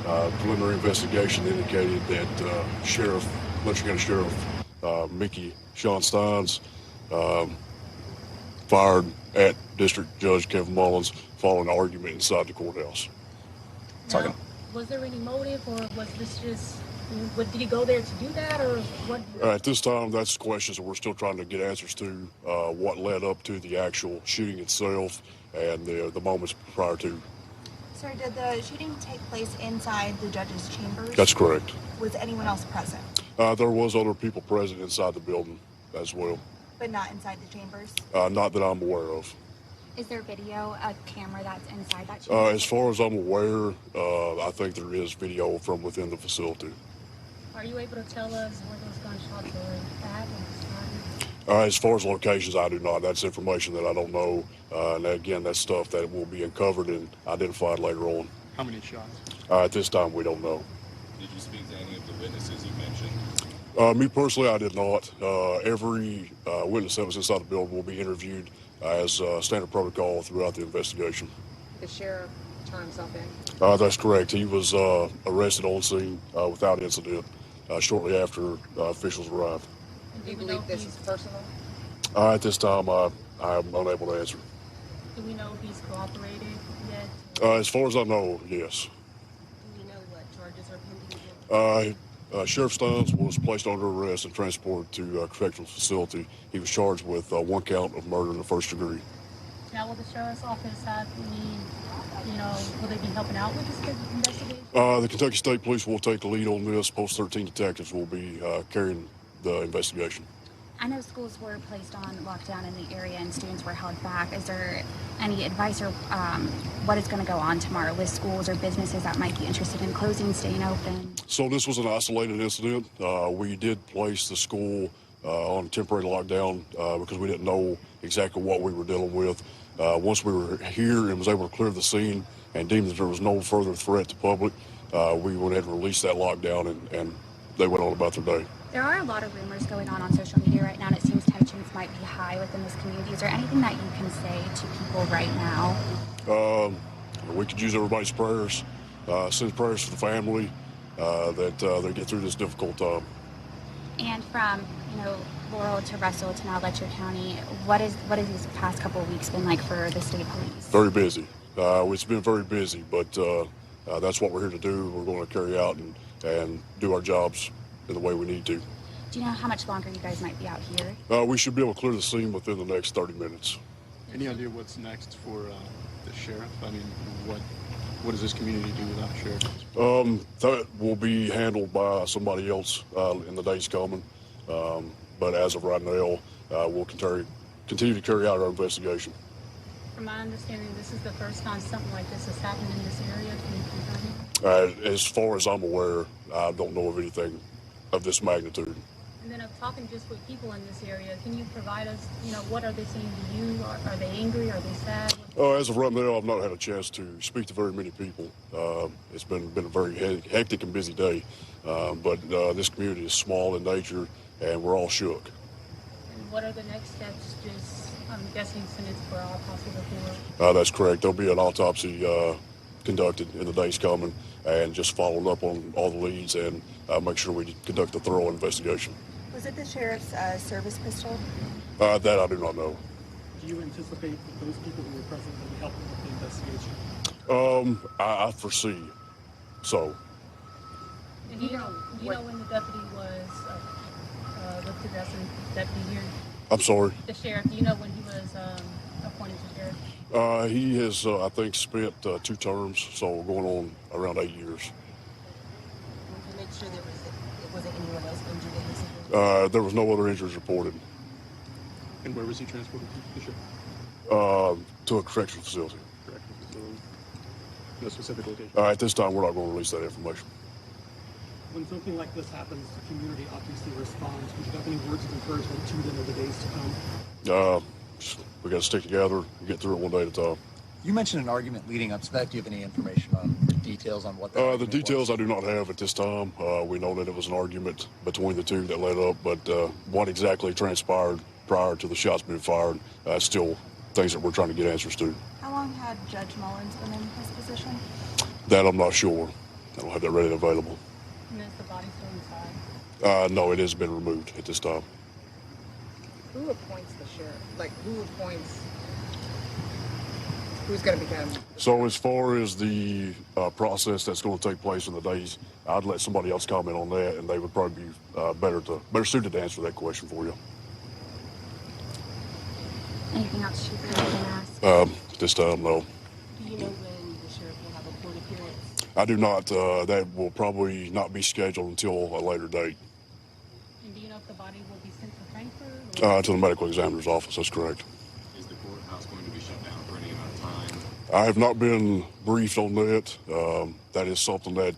Preliminary investigation indicated that Letcher County Sheriff Mickey Sean Stines fired at District Judge Kevin Mullins following an argument inside the courthouse. Now, was there any motive, or was this just, did he go there to do that, or what? At this time, that's questions that we're still trying to get answers to, what led up to the actual shooting itself and the moments prior to. Sir, did the shooting take place inside the judge's chambers? That's correct. Was anyone else present? There was other people present inside the building as well. But not inside the chambers? Not that I'm aware of. Is there video, a camera that's inside that chamber? As far as I'm aware, I think there is video from within the facility. Are you able to tell us where those gunshots were at? As far as locations, I do not. That's information that I don't know. And again, that's stuff that will be uncovered and identified later on. How many shots? At this time, we don't know. Did you speak to any of the witnesses you mentioned? Me personally, I did not. Every witness that was inside the building will be interviewed as standard protocol throughout the investigation. The sheriff turned himself in? That's correct. He was arrested on scene without incident shortly after officials arrived. Do you believe this is personal? At this time, I'm unable to answer. Do we know if he's cooperated yet? As far as I know, yes. Do we know what charges are pending? Sheriff Stines was placed under arrest and transported to a correctional facility. He was charged with one count of murder in the first degree. Now, will the sheriff's office have any, will they be helping out with this investigation? The Kentucky State Police will take the lead on this. Post 13 detectives will be carrying the investigation. I know schools were placed on lockdown in the area and students were held back. Is there any advice or what is going to go on tomorrow with schools or businesses that might be interested in closing, staying open? So this was an isolated incident. We did place the school on temporary lockdown because we didn't know exactly what we were dealing with. Once we were here and was able to clear the scene and deemed that there was no further threat to public, we went ahead and released that lockdown and they went on about their day. There are a lot of rumors going on social media right now, and it seems tensions might be high within this community. Is there anything that you can say to people right now? We could use everybody's prayers, send prayers for the family that they get through this difficult time. And from, Laurel to Russell to now Letcher County, what is these past couple of weeks been like for the state police? Very busy. It's been very busy, but that's what we're here to do. We're going to carry out and do our jobs in the way we need to. Do you know how much longer you guys might be out here? We should be able to clear the scene within the next 30 minutes. Any idea what's next for the sheriff? I mean, what does this community do without a sheriff? That will be handled by somebody else in the days coming. But as of right now, we'll continue to carry out our investigation. From my understanding, this is the first time something like this has happened in this area. Can you confirm it? As far as I'm aware, I don't know of anything of this magnitude. And then talking just with people in this area, can you provide us, what are they saying to you? Are they angry? Are they sad? As of right now, I've not had a chance to speak to very many people. It's been a very hectic and busy day. But this community is small in nature, and we're all shook. And what are the next steps? Just, I'm guessing, send it for autopsy report? That's correct. There'll be an autopsy conducted in the days coming, and just following up on all the leads and make sure we conduct a thorough investigation. Was it the sheriff's service pistol? That I do not know. Do you anticipate that those people who were present will be helping with the investigation? I foresee so. And do you know when the deputy was lifted as a deputy here? I'm sorry? The sheriff, do you know when he was appointed to sheriff? He has, I think, spent 2 terms, so going on around 8 years. To make sure there wasn't anyone else injured in this situation? There was no other injuries reported. And where was he transported to, the sheriff? To a correctional facility. Correctional facility. No specific location? At this time, we're not going to release that information. When something like this happens, the community obviously responds. Would you have any words of encouragement to them over the days to come? We got to stick together and get through it one day at a time. You mentioned an argument leading up to that. Do you have any information on details on what that the details was? I do not have at this time. We know that it was an argument between the two that led up, but what exactly transpired prior to the shots being fired, still things that we're trying to get answers to. How long had Judge Mullins been in his position? That I'm not sure. I don't have that ready and available. And is the body still inside? No, it has been removed at this time. Who appoints the sheriff? Like, who appoints? Who's going to become? So as far as the process that's going to take place in the days, I'd let somebody else comment on that, and they would probably be better suited to answer that question for you. Anything else you can ask? At this time, no. Do you know when the sheriff will have a court appearance? I do not. That will probably not be scheduled until a later date. And do you know if the body will be sent to Frankfurt? Or To the medical examiner's office, that's correct. Is the courthouse going to be shut down for any amount of time? I have not been briefed on that. That is something that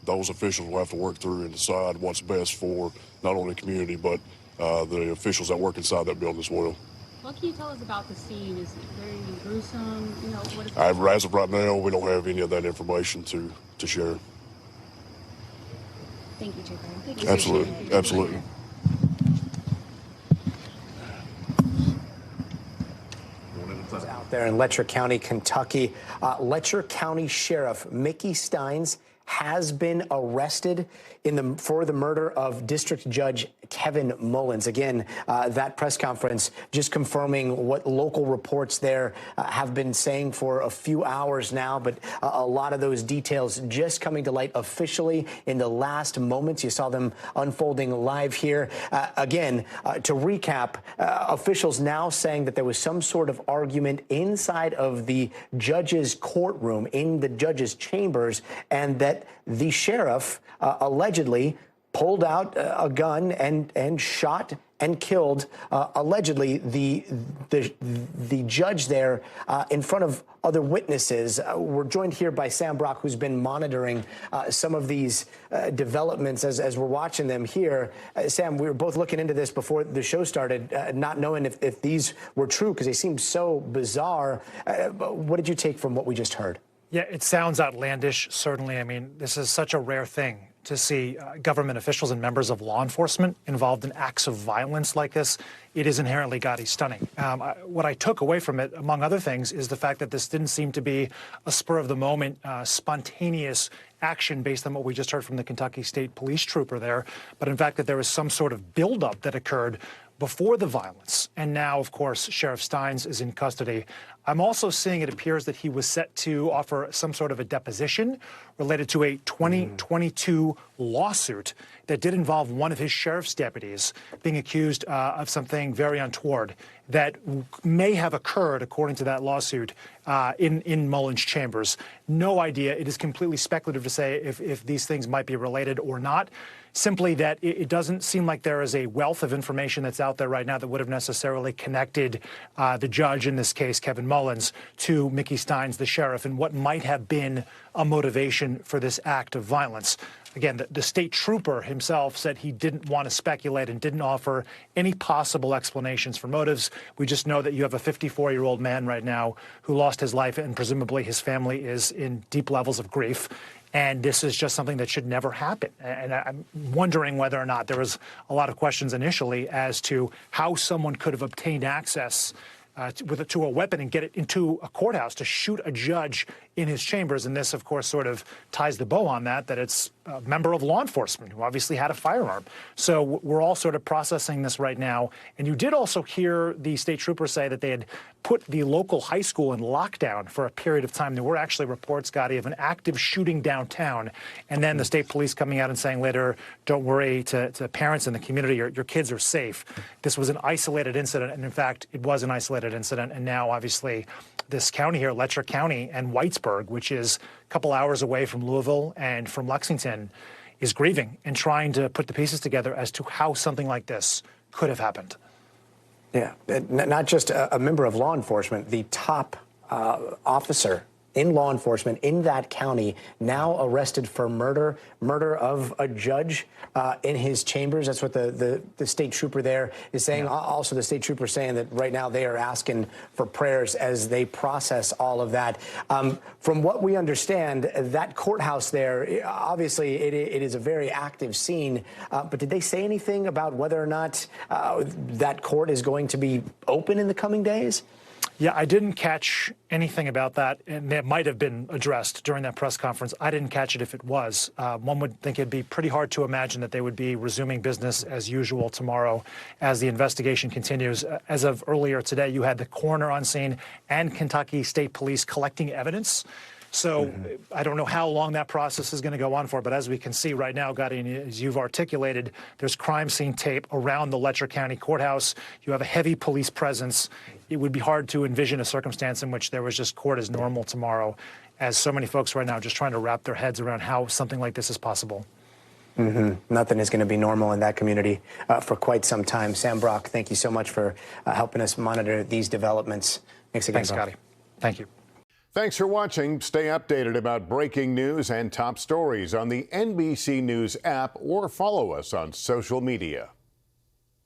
those officials will have to work through and decide what's best for not only the community, but the officials that work inside that building as well. What can you tell us about the scene? Is it very gruesome? You know, what is it? As of right now, we don't have any of that information to share. Thank you, Chief. Thank you. Absolutely, absolutely. Out there in Letcher County, Kentucky, Letcher County Sheriff Mickey Stines has been arrested for the murder of District Judge Kevin Mullins. Again, that press conference just confirming what local reports there have been saying for a few hours now, but a lot of those details just coming to light officially in the last moments. You saw them unfolding live here. Again, to recap, officials now saying that there was some sort of argument inside of the judge's courtroom, in the judge's chambers, and that the sheriff allegedly pulled out a gun and shot and killed allegedly the judge there in front of other witnesses. We're joined here by Sam Brock, who's been monitoring some of these developments as we're watching them here. Sam, we were both looking into this before the show started, not knowing if these were true because they seemed so bizarre. What did you take from what we just heard? Yeah, it sounds outlandish, certainly. I mean, this is such a rare thing to see government officials and members of law enforcement involved in acts of violence like this. It is inherently gaudy stunning. What I took away from it, among other things, is the fact that this didn't seem to be a spur-of-the-moment, spontaneous action based on what we just heard from the Kentucky State Police trooper there, but in fact that there was some sort of buildup that occurred before the violence. And now, of course, Sheriff Stines is in custody. I'm also seeing it appears that he was set to offer some sort of a deposition related to a 2022 lawsuit that did involve one of his sheriff's deputies being accused of something very untoward that may have occurred, according to that lawsuit, in Mullins' chambers. No idea. It is completely speculative to say if these things might be related or not. Simply that it doesn't seem like there is a wealth of information that's out there right now that would have necessarily connected the judge, in this case, Kevin Mullins, to Mickey Stines, the sheriff, and what might have been a motivation for this act of violence. Again, the state trooper himself said he didn't want to speculate and didn't offer any possible explanations for motives. We just know that you have a 54-year-old man right now who lost his life, and presumably his family is in deep levels of grief. And this is just something that should never happen. And I'm wondering whether or not there was a lot of questions initially as to how someone could have obtained access to a weapon and get it into a courthouse to shoot a judge in his chambers. And this, of course, sort of ties the bow on that it's a member of law enforcement who obviously had a firearm. So we're all sort of processing this right now. And you did also hear the state trooper say that they had put the local high school in lockdown for a period of time. There were actually reports, Scotty, of an active shooting downtown. And then the state police coming out and saying later, don't worry, to parents in the community, your kids are safe. This was an isolated incident. And in fact, it was an isolated incident. And now, obviously, this county here, Letcher County and Whitesburg, which is a couple hours away from Louisville and from Lexington, is grieving and trying to put the pieces together as to how something like this could have happened. Yeah, not just a member of law enforcement, the top officer in law enforcement in that county now arrested for murder of a judge in his chambers. That's what the state trooper there is saying. Yeah. Also, the state trooper saying that right now they are asking for prayers as they process all of that. From what we understand, that courthouse there, obviously it is a very active scene. But did they say anything about whether or not that court is going to be open in the coming days? Yeah, I didn't catch anything about that, and it might have been addressed during that press conference. I didn't catch it if it was. One would think it'd be pretty hard to imagine that they would be resuming business as usual tomorrow as the investigation continues. As of earlier today, you had the coroner on scene and Kentucky State Police collecting evidence. So I don't know how long that process is going to go on for, but as we can see right now, Gotti, as you've articulated, there's crime scene tape around the Letcher County Courthouse. You have a heavy police presence. It would be hard to envision a circumstance in which there was just court as normal tomorrow, as so many folks right now are just trying to wrap their heads around how something like this is possible. Nothing is going to be normal in that community for quite some time. Sam Brock, thank you so much for helping us monitor these developments. Thanks again, Scotty. Thank you. Thanks for watching. Stay updated about breaking news and top stories on the NBC News app or follow us on social media.